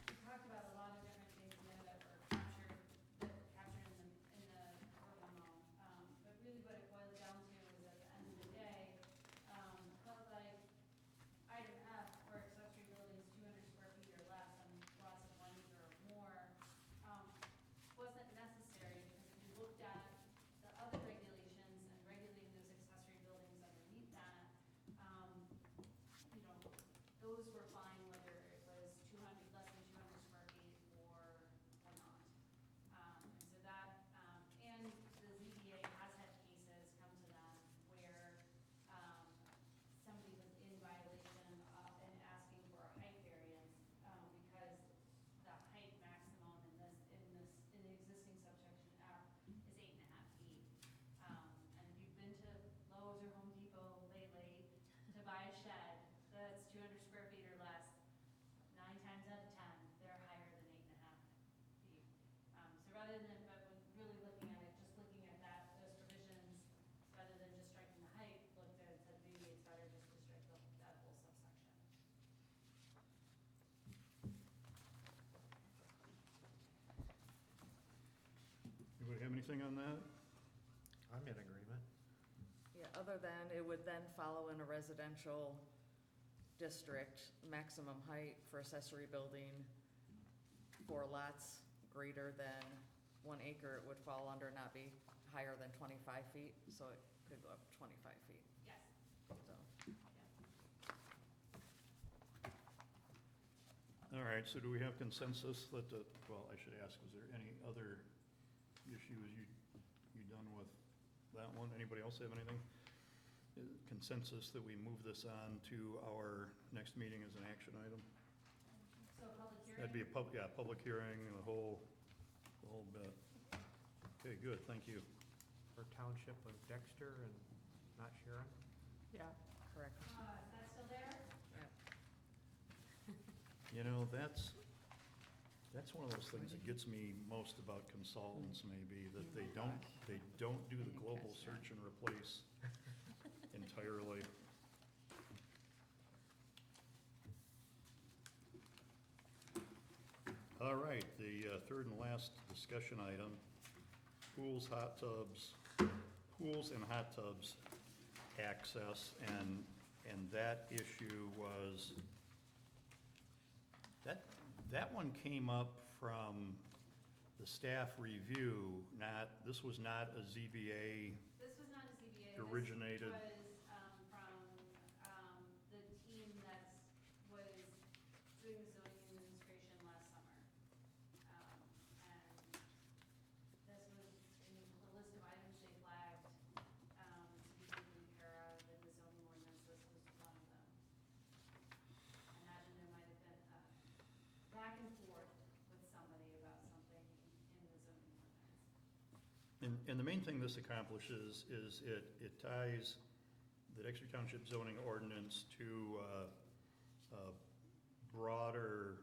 we talked about a lot of different things in there that were captured in the urban mode. But really what it boiled down to is at the end of the day, felt like item F, or accessory buildings on that? I'm in agreement. Yeah, other than, it would then follow in a residential district, maximum height for accessory building for lots greater than 1 acre, it would fall under not be higher than 25 feet, so it could go up to 25 feet, Yes, so. All right, so do we have consensus that, well, I should ask, was there any other issues you done with that one? Anybody else have anything? Consensus that we move this on to our next meeting as an action item? so public hearing? That'd be a public hearing, the whole bit. Okay, good, thank you. For Township of Dexter and not Sharon? Yeah. Correct. Is that still there? You know, that's one of those things that gets me most about consultants maybe, that they don't do the global search and replace entirely. All right, the third and last discussion item, pools and hot tubs access, and that issue was, that one came up from the staff review, this was not a ZBA This was not a ZBA. originated. This was, from, the team was doing the zoning administration last summer. And this was, in the list of items they flagged, to be taken care of in the zoning ordinance, this was one of them. I imagine there might have been a back and forth with somebody about something in the zoning ordinance. And the main thing this accomplishes is it ties the Dexter Township zoning ordinance to a broader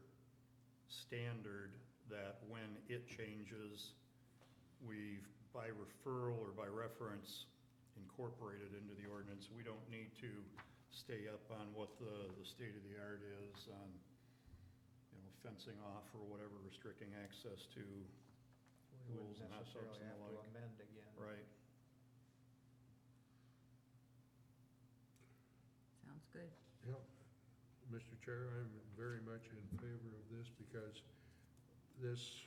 standard that when it changes, we've by referral or by reference incorporated into the ordinance. We don't need to stay up on what the state of the art is on, fencing off or whatever, restricting access to. We Pools wouldn't and hot tubs necessarily and the have to like. amend again. Right. Sounds good. Yeah, Mr. Chair, I'm very much in favor of this because this,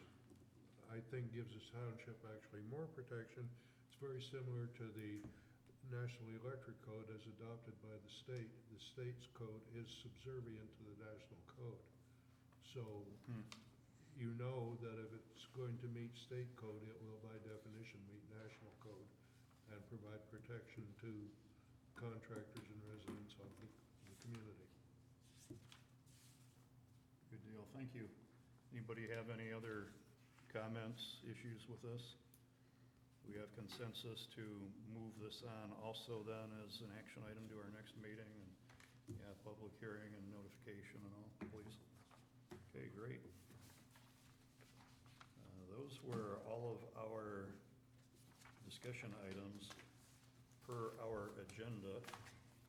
I think, gives the township actually more protection. It's very similar to the National Electric Code as adopted by the state. The state's code is subservient to the national code. So you know that if it's going to meet state code, it will by definition meet national code and provide protection to contractors and residents of the community. Good deal, thank you. Anybody have any other comments, issues with this? We have consensus to move this on also then as an action item to our next meeting, and, public hearing and notification and all, please. Okay, great. Those were all of our discussion items per our agenda.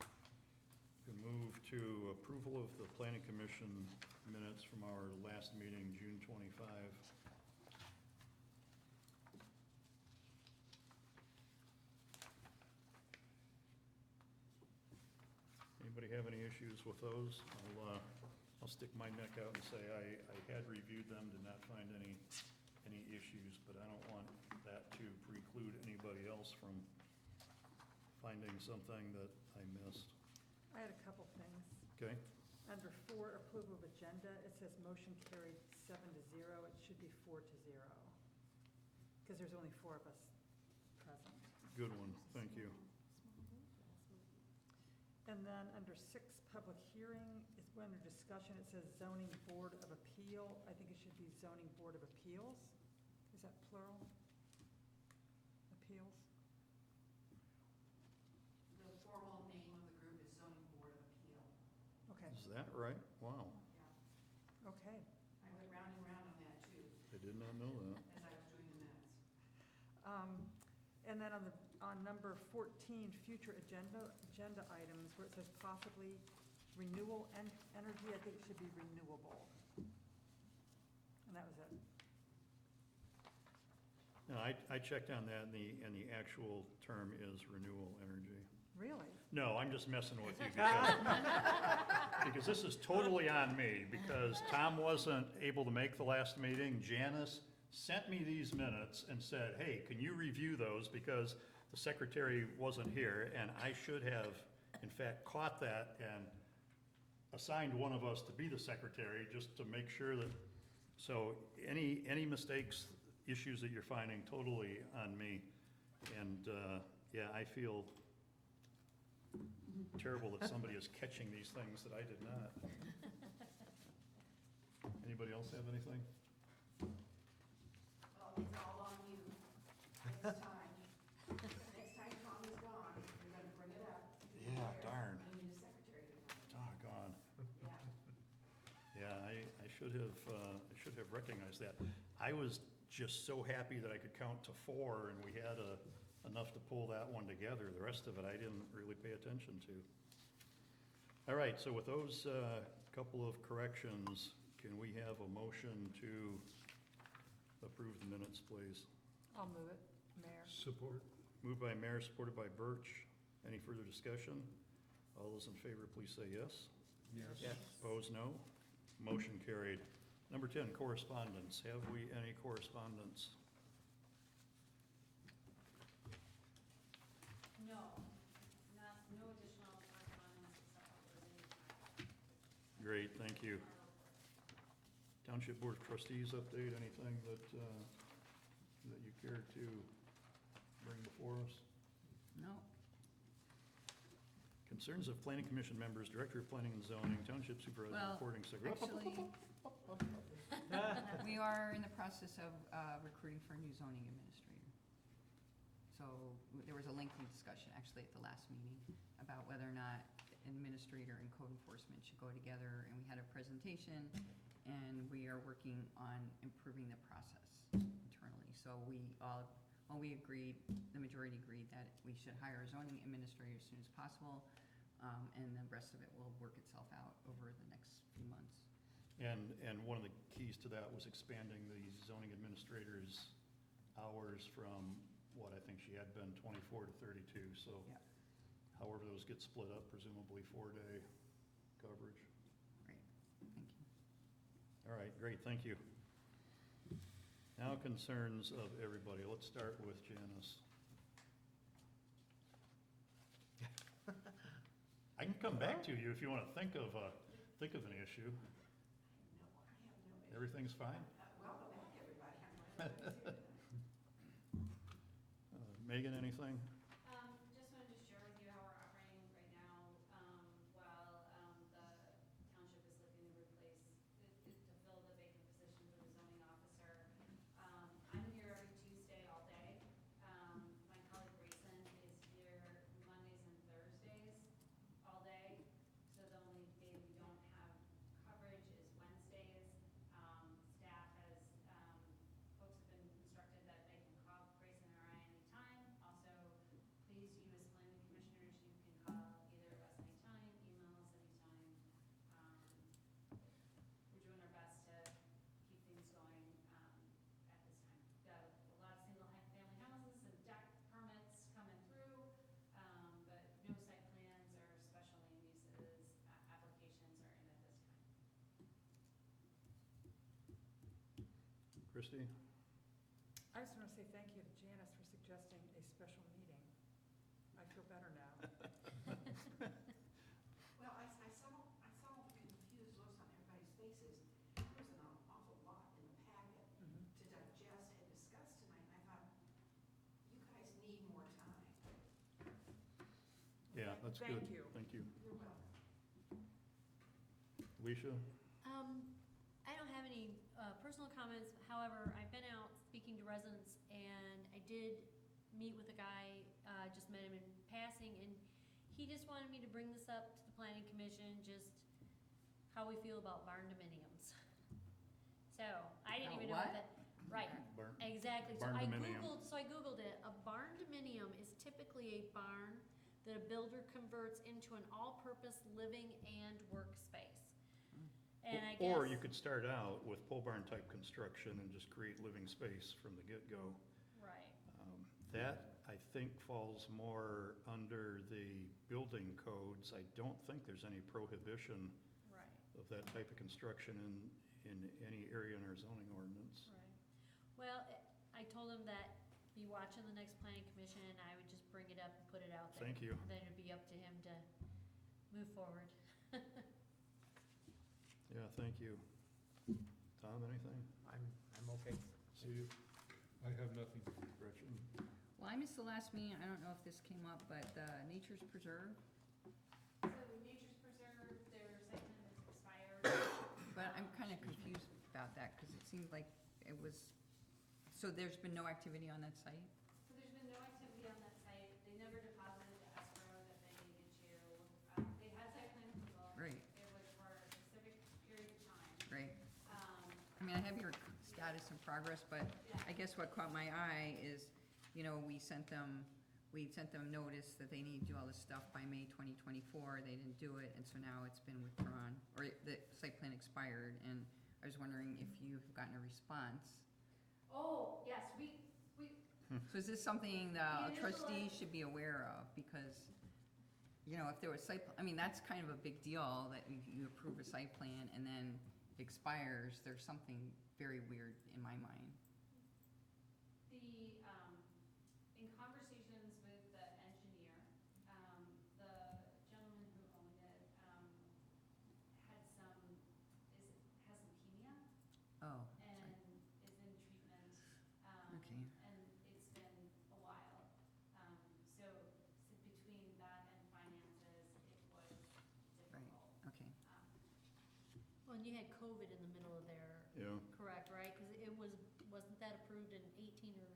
We can move to approval of the planning commission minutes from our last meeting, June 25. Anybody have any issues with those? I'll stick my neck out and say I had reviewed them, did not find any issues, but I don't want that to preclude anybody else from finding something that I missed. I had a couple things. Okay? Under 4, approval of agenda, it says motion carried 7-0. It should be 4-0. Because there's only 4 of us present. Good one, thank you. And then under 6, public hearing, is under discussion, it says zoning board of appeal. I think it should be zoning board of appeals. Is that plural? Appeals? The formal name of the group is Zoning Board of Appeal. Okay, Is that right? Wow, Yeah, okay. I went round and round on that too, I did not know that. as I was doing the minutes. And then on number 14, future agenda items, where it says possibly renewal and energy, I think it should be renewable. And that was it. No, I checked on that, and the actual term is renewal energy. Really? No, I'm just messing with you because this is totally on me, because Tom wasn't able to make the last meeting. Janice sent me these minutes and said, hey, can you review those, because the secretary wasn't here, and I should have, in fact, caught that and assigned one of us to be the secretary, just to make sure that, so any mistakes, issues that you're finding, totally on me. And, yeah, I feel terrible that somebody is catching these things that I did not. Anybody else have anything? Well, it's all on you next time. Next time Tommy's gone, you're gonna bring it up. Yeah, darn. We need a secretary to come. Doggone. Yeah. Yeah, I should have recognized that. I was just so happy that I could count to 4, and we had enough to pull that one together. The rest of it, I didn't really pay attention to. All right, so with those couple of corrections, can we have a motion to approve the minutes, please? I'll move it, Mayor. Support. Moved by Mayor, supported by Birch. Any further discussion? All those in favor, please say yes. Yes. Opposed, no. Motion carried. Number 10, correspondence. Have we any correspondence? No, no additional correspondence except what was in your packet. Great, thank you. Township Board of Trustees update, anything that you care to bring before us? No, Concerns of Planning Commission members, Director of Planning and Zoning, Township Supervisor Well, reporting. actually, we are in the process of recruiting for a new zoning administrator. So there was a lengthy discussion actually at the last meeting about whether or not administrator and code enforcement should go together, and we had a presentation, and we are working on improving the process internally. So we agreed, the majority agreed that we should hire a zoning administrator as soon as possible, and the rest of it will work itself out over the next few months. And one of the keys to that was expanding the zoning administrator's hours from what I think she had been 24 to 32, so Yeah. however those get split up, presumably 4-day coverage. Great, thank you. All right, great, thank you. Now concerns of everybody. Let's start with Janice. I can come back to you if you want to think of an issue. No, I have no issue. Everything's fine? Welcome back, everybody. I'm glad to see you. Megan, anything? Just wanted to share with you how we're operating right now, while, the township is looking to replace, to fill the vacant position for the zoning officer. I'm here every Tuesday all day. My colleague Grayson is here Mondays and Thursdays all day. So the only day we don't have coverage is Wednesdays. Staff has, folks have been instructed that they can call Grayson or I anytime. Also, please, you as planning commissioners, you can call either of us anytime, email us anytime. We're doing our best to keep things going, at this time. Got a lot of single-family houses and deck permits coming through, but no site plans or special land uses, applications are in at this time. Christie? I just want to say thank you to Janice for suggesting a special meeting. I feel better now. Well, I saw confused looks on everybody's faces. There was an awful lot in the packet to digest and discuss tonight, and I thought, you guys need more time. Yeah, that's good. Thank you. Thank you. You're welcome. Alicia? I don't have any personal comments. However, I've been out speaking to residents, and I did meet with a guy, just met him in passing, and he just wanted me to bring this up to the planning commission, just how we feel about barn dominiums. So, I didn't even know what that, right, Barn- exactly. Barn dominium. So I Googled it. A barn dominium is typically a barn that a builder converts into an all-purpose living and workspace. And I guess. Or you could start out with pole barn type construction and just create living space from the get-go. That, I think, falls more under the building codes. I don't think there's any prohibition Right, of that type of construction in any area in our zoning ordinance. right. Well, I told him that be watching the next planning commission, and I would just bring it up and put it out there. Thank you. Then it'd be up to him to move forward. Yeah, thank you. Tom, anything? I'm okay. See, I have nothing. Gretchen? Well, I missed the last meeting, I don't know if this came up, but Nature's Preserve, So Nature's Preserve, their site plan has expired. but I'm kind of confused about that, because it seemed like it was, so there's been no activity on that site? So there's been no activity on that site. They never deposited the escrow that they needed to. They had site plan approval. Right. It was for a specific period of time. Right. Um, I mean, I have your status and progress, but I guess what caught my eye is, you know, we sent them notice that they need to do all this stuff by May 2024, they didn't do it, and so now it's been withdrawn, or the site plan expired, and I was wondering if you've gotten a response. Oh, yes, we, So is this something the The initial- trustees should be aware of? Because, you know, if there was I mean, that's kind of a big deal, that you approve a site plan and then it expires, there's something very weird in my mind. in conversations with the engineer, the gentleman who owned it, had some, has leukemia Oh, and is in treatment. Okay. And it's been a while. So between that and finances, it was difficult. okay. Well, and you had COVID in the middle of there, Yeah. correct, right? Because wasn't that approved in 18 or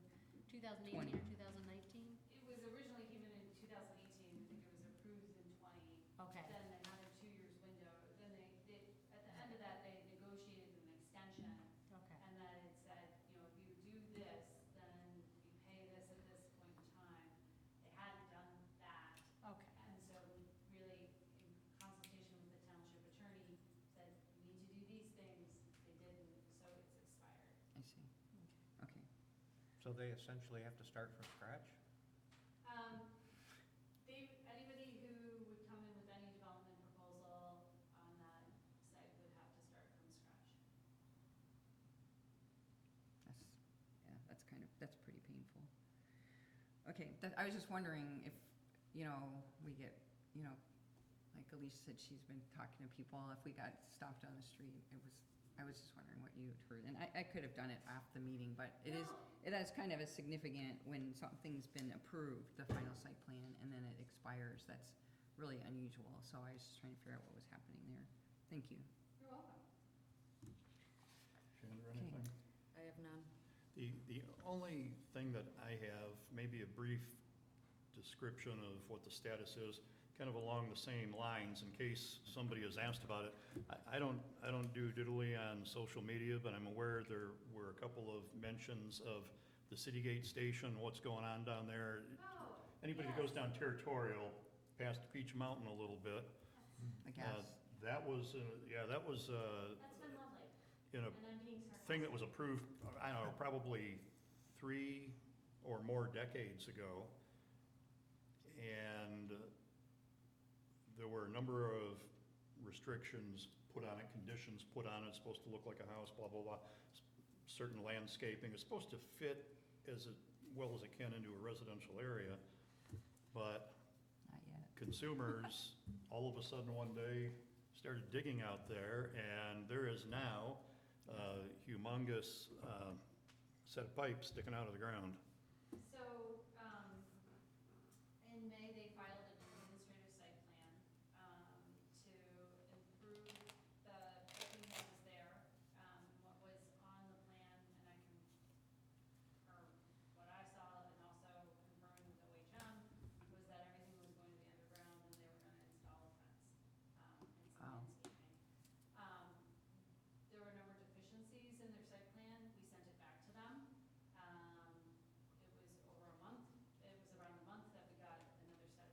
2018 or 2019? It was originally came in 2018, I think it was approved in 20. Okay, Then another 2 years window. Then at the end of that, they negotiated an extension. okay. And then it said, you know, if you do this, then you pay this at this point in time. They hadn't done that. Okay. And so we really, in consultation with the township attorney, said, you need to do these things. They didn't, so it's expired. I see. Okay. So they essentially have to start from scratch? Anybody who would come in with any development proposal on that site would have to start from scratch. That's pretty painful. Okay, I was just wondering if, you know, we get, you know, like Elise said, she's been talking to people, if we got stopped on the street, I was just wondering what you'd heard, and I could have done it after the meeting, but it is kind of a significant when something's been approved, the final site plan, and then it expires, that's really unusual, so I was just trying to figure out what was happening there. Thank you. You're welcome. Chandra, Okay. anything? I have none. The only thing that I have, maybe a brief description of what the status is, kind of along the same lines, in case somebody has asked about it. I don't do diddly on social media, but I'm aware there were a couple of mentions of the Citygate station, what's going on down there. Oh, Anybody that goes down Territorial, past Peach Mountain a little bit, I guess. that was, that was, that's been lovely. in a And I'm being sarcastic. thing that was approved, I don't know, probably 3 or more decades ago. And there were a number of restrictions put on it, conditions put on it, it's supposed to look like a house, blah, blah, blah. Certain landscaping, it's supposed to fit as well as it can into a residential area. But Not yet. consumers, all of a sudden one day, started digging out there, and there is now a humongous set of pipes sticking out of the ground. So, in May, they filed an administrative site plan, to improve the piping that was there. What was on the plan, and I can, or what I saw, and also confirming with OHM, was that everything was going to be underground, and they were gonna install a fence, and some Wow. landscaping. There were a number of deficiencies in their site plan. We sent it back to them. It was over a month. It was around a month that we got another set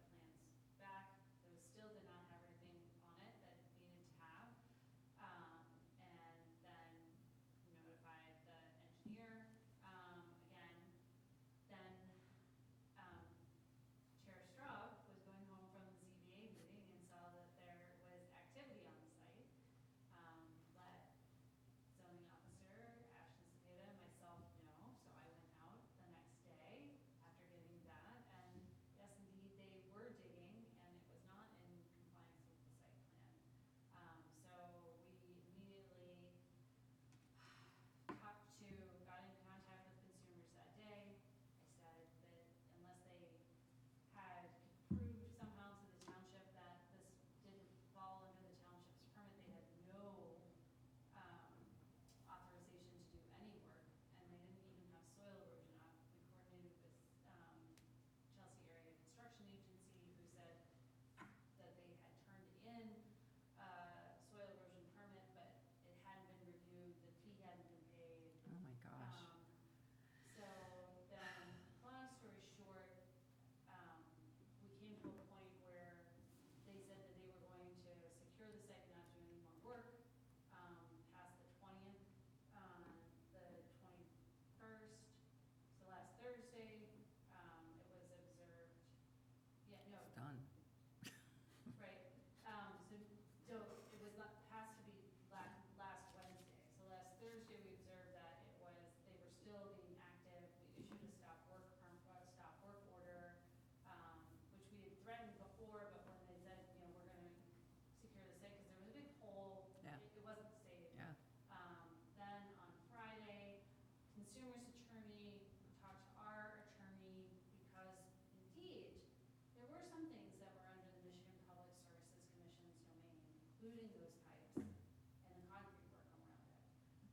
including those pipes and the concrete work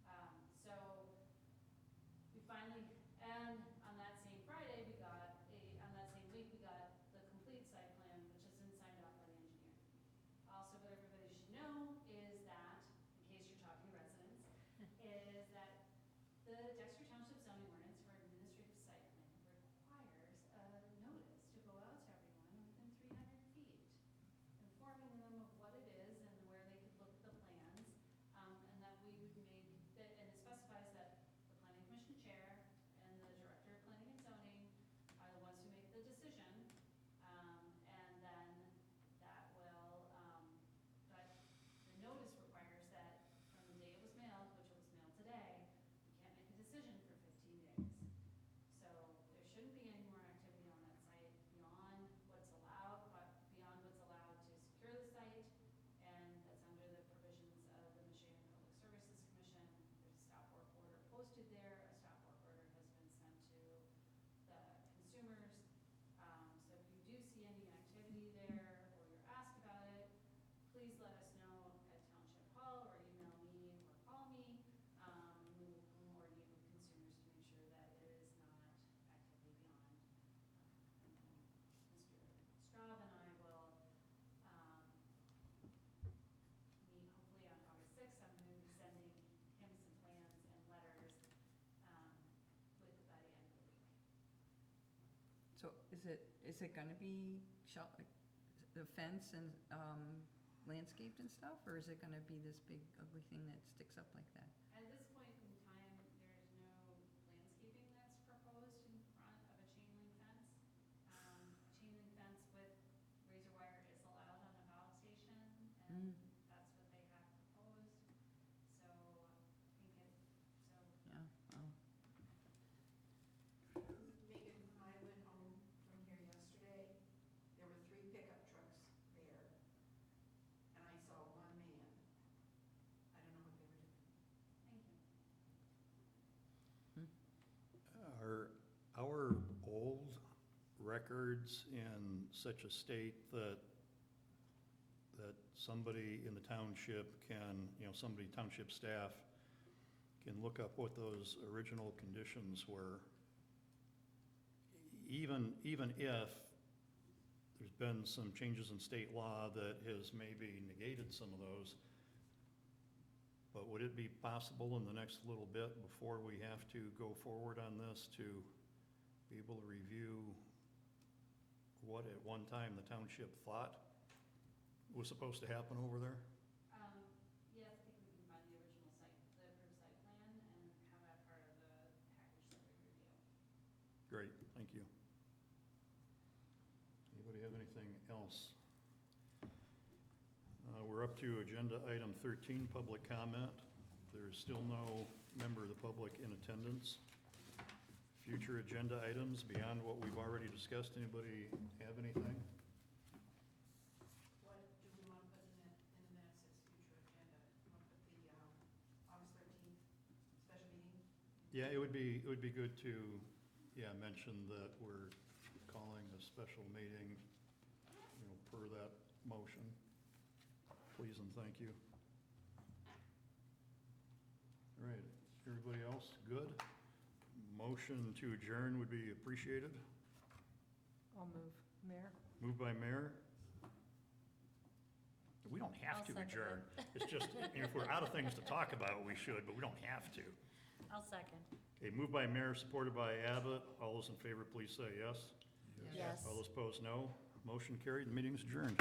around it. So we finally, and on that same Friday, on that same week, we got the complete site plan, which has been signed off by the engineer. Also, what everybody should know is that, in case you're talking residents, is that the Dexter Township zoning ordinance for administrative site plan requires a notice to go out to everyone within 300 feet, informing them of what it is and where they could look at the plans, and that we would make, that, and it specifies that the planning commission chair and the director of planning and zoning are the ones who make the decision, and then that will, but the notice requires that from the day it was mailed, which it was mailed today, you can't make a decision for 15 days. So there shouldn't be any more activity on that site beyond what's allowed, but beyond what's allowed to secure the site, and that's under the provisions of the Michigan Public Services Commission. There's a stop work order posted there, a stop work order has been sent to the consumers. So if you do see any activity there, or you're asked about it, please let us know at Township Hall, or email me, or call me. We will coordinate with consumers to make sure that it is not activity beyond. Mr. Straub and I will meet hopefully on August 6th. I'm going to be sending him some plans and letters by the end of the week. So is it gonna be the fence and, landscaped and stuff, or is it gonna be this big ugly thing that sticks up like that? At this point in time, there's no landscaping that's proposed in front of a chain link fence. A chain link fence with razor wire is allowed on the valve station, and that's what they have proposed. So Yeah, well, Megan, I went home from here yesterday, there were 3 pickup trucks there, and I saw one man. I don't know what they were doing. thank you. Are our old records in such a state that somebody in the township can, somebody, township staff, can look up what those original conditions were? Even if there's been some changes in state law that has maybe negated some of those, but would it be possible in the next little bit, before we have to go forward on this, to be able to review what at one time the township thought was supposed to happen over there? Yes, I think we can find the original site, the approved site plan, and have that part of the package that we review. Great, thank you. Anybody have anything else? We're up to agenda item 13, public comment. There's still no member of the public in attendance. Future agenda items beyond what we've already discussed. Anybody have anything? What do we want to put in the minutes as future agenda? Want to put the August 13th special meeting? Yeah, it would be good to, mention that we're calling a special meeting, per that motion. Please and thank you. All right, everybody else, good? Motion to adjourn would be appreciated. I'll move. Mayor? Moved by Mayor. We don't have I'll to second adjourn. it. It's just, if we're out of things to talk about, we should, but we don't have to. I'll second. Okay, moved by Mayor, supported by Abbott. All those in favor, please say yes. Yes. All those opposed, no. Motion carried, the meeting is adjourned.